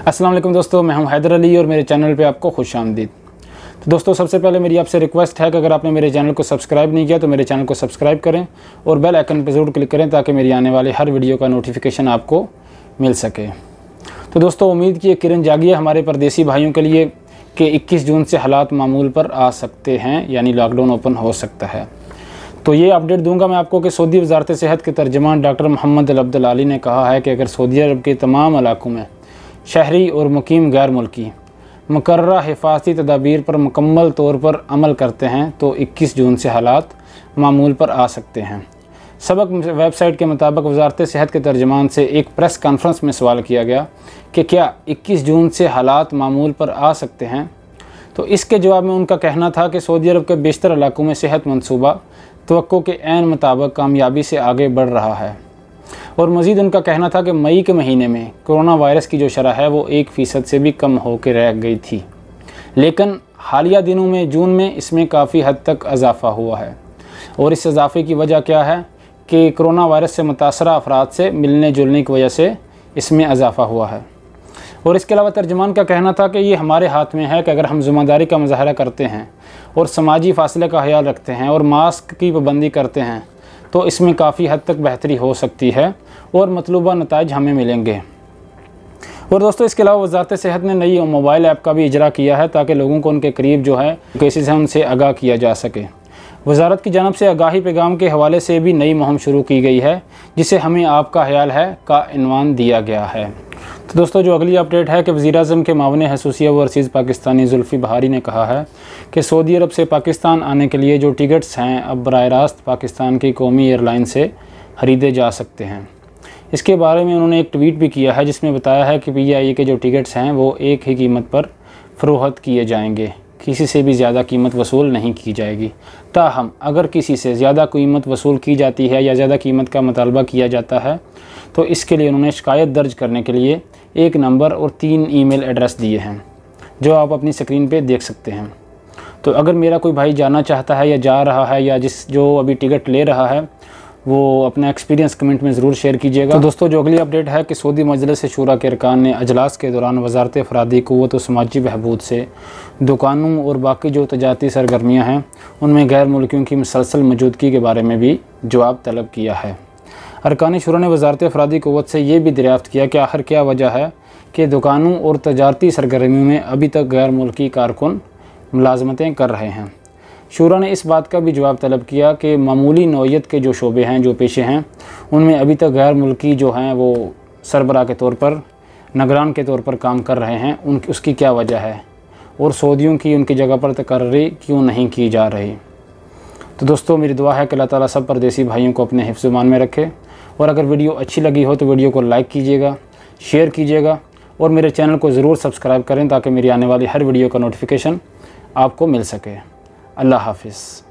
अस्सलाम वालेकुम दोस्तों, मैं हूं हैदर अली और मेरे चैनल पे आपको खुश आमदीद। तो दोस्तों, सबसे पहले मेरी आपसे रिक्वेस्ट है कि अगर आपने मेरे चैनल को सब्सक्राइब नहीं किया तो मेरे चैनल को सब्सक्राइब करें और बेल आइकन पर ज़रूर क्लिक करें ताकि मेरी आने वाले हर वीडियो का नोटिफिकेशन आपको मिल सके। तो दोस्तों, उम्मीद की एक किरण जागी है हमारे परदेसी भाइयों के लिए कि 21 जून से हालात मामूल पर आ सकते हैं, यानी लॉकडाउन ओपन हो सकता है। तो ये अपडेट दूंगा मैं आपको कि सऊदी वज़ारत सेहत के तर्जमान डॉक्टर मोहम्मद अल अब्दुल आली ने कहा है कि अगर सऊदी अरब के तमाम इलाकों में शहरी और मुकीम गैर मुल्की मुकर्ररा हिफाजती तदाबीर पर मुकम्मल तौर पर अमल करते हैं तो 21 जून से हालात मामूल पर आ सकते हैं। सबक वेबसाइट के मुताबिक वज़ारत सेहत के तर्जमान से एक प्रेस कॉन्फ्रेंस में सवाल किया गया कि क्या 21 जून से हालात मामूल पर आ सकते हैं, तो इसके जवाब में उनका कहना था कि सऊदी अरब के बेशतर इलाकों में सेहत मनसूबा तवक्को के ऐन मुताबिक कामयाबी से आगे बढ़ रहा है। और मज़ीद उनका कहना था कि मई के महीने में कोरोना वायरस की जो शरह है वो 1% से भी कम होकर रह गई थी, लेकिन हालिया दिनों में जून में इसमें काफ़ी हद तक इजाफ़ा हुआ है। और इस इजाफ़े की वजह क्या है कि कोरोना वायरस से मुतासरा अफराद से मिलने जुलने की वजह से इसमें इजाफ़ा हुआ है। और इसके अलावा तर्जमान का कहना था कि ये हमारे हाथ में है कि अगर हम ज़िम्मेदारी का मुजाहरा करते हैं और समाजी फासले का ख्याल रखते हैं और मास्क की पाबंदी करते हैं तो इसमें काफ़ी हद तक बेहतरी हो सकती है और मतलूबा नताइज हमें मिलेंगे। और दोस्तों, इसके अलावा वज़ारत सेहत ने नई मोबाइल ऐप का भी इजरा किया है ताकि लोगों को उनके करीब जो है केसेस हैं उनसे आगाह किया जा सके। वज़ारत की जानब से आगाही पैगाम के हवाले से भी नई मुहिम शुरू की गई है जिसे हमें आपका ख्याल है का इन्वान दिया गया है। तो दोस्तों, जो अगली अपडेट है कि वज़ीर-ए-आज़म के मावन हसूसिया ओवरसीज़ पाकिस्तानी जुल्फ़ी बहारी ने कहा है कि सऊदी अरब से पाकिस्तान आने के लिए जो टिकट्स हैं अब बराह रास्त पाकिस्तान की कौमी एयरलाइन से ख़रीदे जा सकते हैं। इसके बारे में उन्होंने एक ट्वीट भी किया है जिसमें बताया है कि PIA के जो टिकट्स हैं वो एक ही कीमत पर फ़रोख्त किए जाएंगे, किसी से भी ज़्यादा कीमत वसूल नहीं की जाएगी। ताहम अगर किसी से ज़्यादा कीमत वसूल की जाती है या ज़्यादा कीमत का मुतालबा किया जाता है तो इसके लिए उन्होंने शिकायत दर्ज करने के लिए एक नंबर और 3 ईमेल एड्रेस दिए हैं जो आप अपनी स्क्रीन पे देख सकते हैं। तो अगर मेरा कोई भाई जाना चाहता है या जा रहा है या जो अभी टिकट ले रहा है वो अपना एक्सपीरियंस कमेंट में ज़रूर शेयर कीजिएगा। तो दोस्तों, जो अगली अपडेट है कि सऊदी मजलिस शूरा के अरकान ने अजलास के दौरान वज़ारत अफरादी क़ुव्वत व समाजी बहबूद से दुकानों और बाकी जो तजारती सरगर्मियाँ हैं उनमें गैर मुल्कियों की मुसलसल मौजूदगी के बारे में भी जवाब तलब किया है। अरकान शूरा ने वज़ारत अफरादी क़ुव्वत से ये भी दरियाफ़्त किया कि आखिर क्या वजह है कि दुकानों और तजारती सरगर्मियों में अभी तक गैर मुल्की कारकुन मुलाजमतें कर रहे हैं। शूरा ने इस बात का भी जवाब तलब किया कि मामूली नौइयत के जो शोबे हैं, जो पेशे हैं, उनमें अभी तक गैर मुल्की जो हैं वो सरबराह के तौर पर, निगरान के तौर पर काम कर रहे हैं, उसकी क्या वजह है और सऊदियों की उनकी जगह पर तकर्री क्यों नहीं की जा रही। तो दोस्तों, मेरी दुआ है कि अल्लाह ताला सब परदेसी भाइयों को अपने हिफ्ज़ ईमान में रखे। और अगर वीडियो अच्छी लगी हो तो वीडियो को लाइक कीजिएगा, शेयर कीजिएगा और मेरे चैनल को ज़रूर सब्सक्राइब करें ताकि मेरी आने वाली हर वीडियो का नोटिफिकेशन आपको मिल सके। अल्लाह हाफ़िज़।